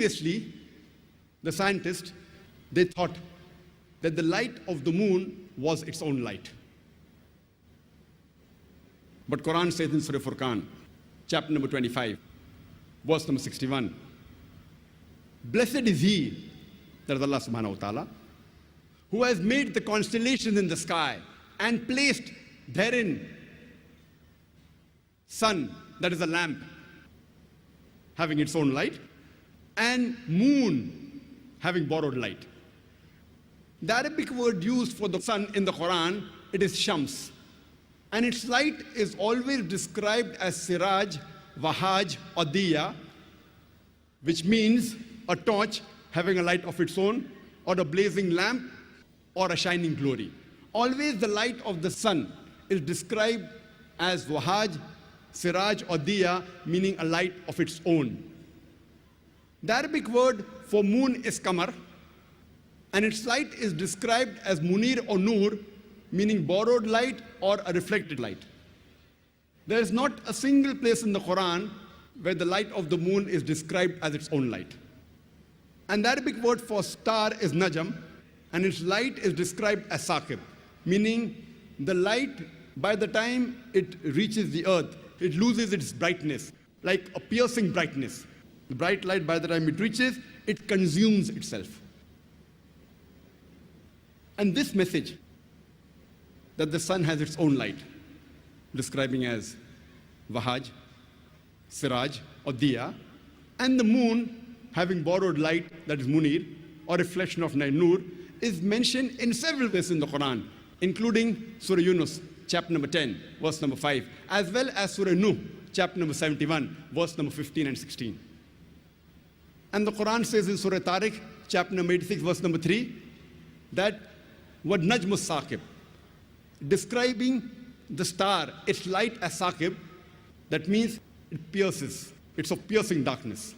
Previously, the scientists, they thought that the light of the moon was its own light. But Quran says in Surah Furqan, chapter number 25, verse number 61, blessed is he, that is Allah subhanahu wa ta'ala, who has made the constellations in the sky and placed therein sun, that is a lamp, having its own light, and moon, having borrowed light. The Arabic word used for the sun in the Quran, it is shams. And its light is always described as siraj, wahaj, or diya, which means a torch having a light of its own, or a blazing lamp, or a shining glory. Always the light of the sun is described as wahaj, siraj, or diya, meaning a light of its own. The Arabic word for moon is qamar, and its light is described as munir or nur, meaning borrowed light or a reflected light. There is not a single place in the Quran where the light of the moon is described as its own light. And the Arabic word for star is najam, and its light is described as saqib, meaning the light, by the time it reaches the earth, it loses its brightness, like a piercing brightness. The bright light, by the time it reaches, it consumes itself. And this message, that the sun has its own light, describing as wahaj, siraj, or diya, and the moon having borrowed light, that is munir, or reflection of nur, is mentioned in several places in the Quran, including Surah Yunus, chapter number 10, verse number 5, as well as Surah Nuh, chapter number 71, verse number 15 and 16. And the Quran says in Surah Tariq, chapter number 86, verse number 3, that what najmus saqib, describing the star, its light as saqib, that means it pierces, it's of piercing darkness.